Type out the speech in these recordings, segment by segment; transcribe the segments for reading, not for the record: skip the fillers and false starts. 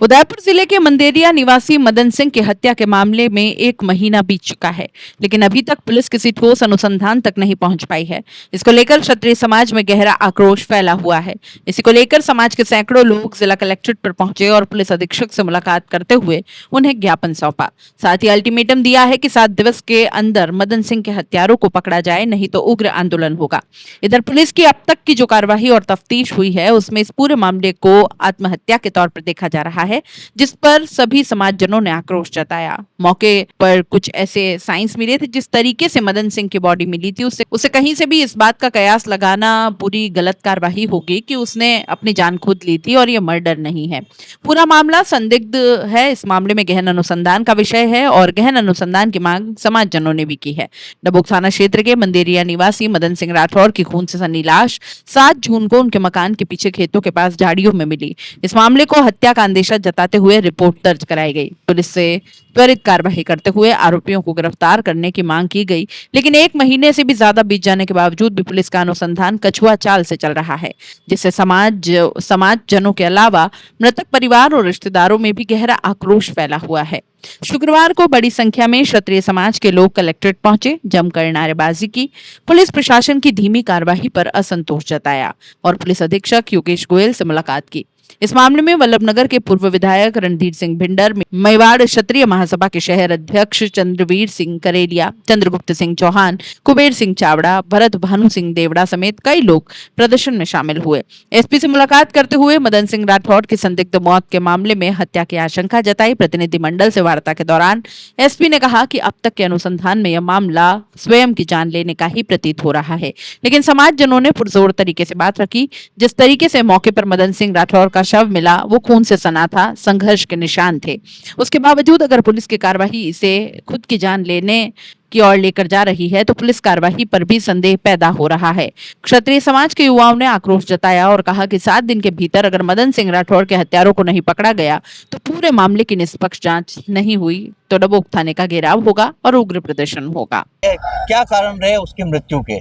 उदयपुर जिले के मंदेरिया निवासी मदन सिंह की हत्या के मामले में 1 महीना बीत चुका है, लेकिन अभी तक पुलिस किसी ठोस अनुसंधान तक नहीं पहुंच पाई है। इसको लेकर क्षत्रिय समाज में गहरा आक्रोश फैला हुआ है। इसी को लेकर समाज के सैकड़ों लोग जिला कलेक्ट्रेट पर पहुंचे और पुलिस अधीक्षक से मुलाकात करते हुए उन्हें ज्ञापन सौंपा। साथ ही अल्टीमेटम दिया है कि 7 दिवस के अंदर मदन सिंह के हत्यारों को पकड़ा जाए, नहीं तो उग्र आंदोलन होगा। इधर पुलिस की अब तक की जो कार्रवाई और तफ्तीश हुई है, उसमें इस पूरे मामले को आत्महत्या के तौर पर देखा जा रहा है, जिस पर सभी समाजजनों ने आक्रोश जताया। मौके पर कुछ ऐसे साइंस मिले थे, जिस तरीके से मदन सिंह की बॉडी मिली थी, उसे कहीं से भी इस बात का कयास लगाना पूरी गलत कार्रवाई होगी कि उसने अपनी जान खुद ली थी और ये मर्डर नहीं है। पूरा मामला संदिग्ध है। इस मामले में गहन अनुसंधान का विषय है और गहन अनुसंधान की मांग समाजजनों ने भी की है। डबोक थाना क्षेत्र के मंदेरिया निवासी मदन सिंह राठौर की खून से सनी लाश 7 जून को उनके मकान के पीछे खेतों के पास झाड़ियों में मिली। इस मामले को हत्या का अंदेशा जताते हुए रिपोर्ट दर्ज कराई गई। पुलिस से त्वरित कार्रवाई करते हुए आरोपियों को गिरफ्तार करने की मांग की गई, लेकिन 1 महीने से भी ज्यादा बीत जाने के बावजूद भी पुलिस का अनुसंधान कछुआ चाल से चल रहा है, जिससे समाजजनों के अलावा मृतक परिवार और रिश्तेदारों में भी गहरा आक्रोश फैला हुआ है। शुक्रवार को बड़ी संख्या में क्षत्रिय समाज के लोग कलेक्ट्रेट पहुंचे, जमकर नारेबाजी की, पुलिस प्रशासन की धीमी कार्रवाई पर असंतोष जताया और पुलिस अधीक्षक योगेश गोयल से मुलाकात की। इस मामले में वल्लभनगर के पूर्व विधायक रणधीर सिंह भिंडर, मेवाड़ क्षत्रिय महासभा के शहर अध्यक्ष चंद्रवीर सिंह करेलिया, चंद्रगुप्त सिंह चौहान, कुबेर सिंह चावड़ा, भरत भानु सिंह देवड़ा समेत कई लोग प्रदर्शन में शामिल हुए। एसपी से मुलाकात करते हुए मदन सिंह राठौड़ की संदिग्ध मौत के मामले में हत्या की आशंका जताई। प्रतिनिधिमंडल से वार्ता के दौरान एसपी ने कहा कि अब तक के अनुसंधान में यह मामला स्वयं की जान लेने का ही प्रतीत हो रहा है, लेकिन समाजजनों ने पुरजोर तरीके से बात रखी। जिस तरीके से मौके पर मदन सिंह राठौर का शव मिला, वो खून से सना था, संघर्ष के निशान थे। उसके बावजूद अगर पुलिस की कार्रवाई इसे खुद की जान लेने की ओर लेकर जा रही है, तो पुलिस कार्रवाई पर भी संदेह पैदा हो रहा है। क्षत्रिय समाज के युवाओं ने आक्रोश जताया और कहा कि 7 दिन के भीतर अगर मदन सिंह राठौर के हत्यारों को नहीं पकड़ा गया, तो पूरे मामले की निष्पक्ष जांच नहीं हुई तो डबोक थाने का घेराव होगा और उग्र प्रदर्शन होगा। क्या कारण रहे उसकी मृत्यु के,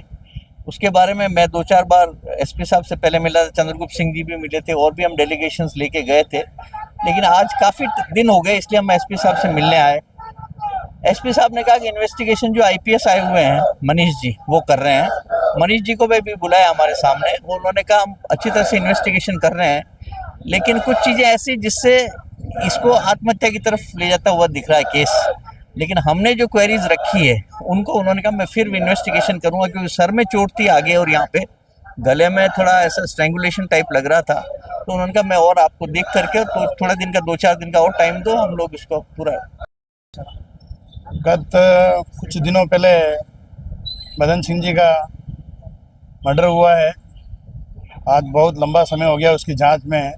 उसके बारे में मैं 2-4 बार एसपी साहब से पहले मिला, चंद्रगुप्त सिंह जी भी मिले थे और भी हम डेलीगेशंस लेके गए थे, लेकिन आज काफ़ी दिन हो गए, इसलिए हम एसपी साहब से मिलने आए। एसपी साहब ने कहा कि इन्वेस्टिगेशन जो आईपीएस आए हुए हैं मनीष जी वो कर रहे हैं। मनीष जी को भी बुलाया हमारे सामने, उन्होंने कहा हम अच्छी तरह से इन्वेस्टिगेशन कर रहे हैं, लेकिन कुछ चीज़ें ऐसी जिससे इसको आत्महत्या की तरफ ले जाता हुआ दिख रहा है केस। लेकिन हमने जो क्वेरीज रखी है उनको उन्होंने कहा मैं फिर इन्वेस्टिगेशन करूंगा, क्योंकि सर में चोट थी आगे और यहाँ पे गले में थोड़ा ऐसा स्ट्रैंगुलेशन टाइप लग रहा था, तो उन्होंने कहा मैं और आपको देख करके तो थोड़ा दिन का 2-4 दिन का और टाइम दो, हम लोग इसको पूरा। गत कुछ दिनों पहले मदन सिंह जी का मर्डर हुआ है। आज बहुत लंबा समय हो गया उसकी जांच में,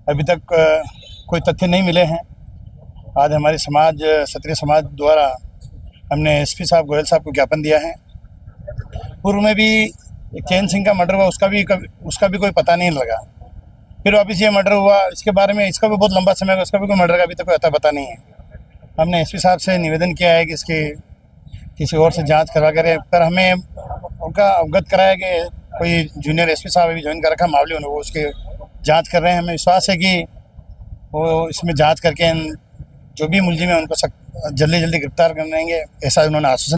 अभी तक कोई तथ्य नहीं मिले हैं। आज हमारे समाज, क्षत्रिय समाज द्वारा हमने एसपी साहब गोयल साहब को ज्ञापन दिया है। पूर्व में भी एक चैन सिंह का मर्डर हुआ, उसका भी कोई पता नहीं लगा। फिर वापस ये मर्डर हुआ, इसके बारे में इसका भी बहुत लंबा समय हो, उसका भी कोई मर्डर का अभी तक कोई अता पता नहीं है। हमने एसपी साहब से निवेदन किया है कि इसकी किसी और से जांच करवा करें, पर हमें उनका अवगत कराया कि कोई जूनियर एसपी साहब अभी ज्वाइन कर रखा मामले, वो उसके जांच कर रहे हैं। हमें विश्वास है कि वो इसमें जांच करके जो भी मुलजिम है उनको जल्दी गिरफ्तार कर लेंगे, ऐसा उन्होंने आश्वासन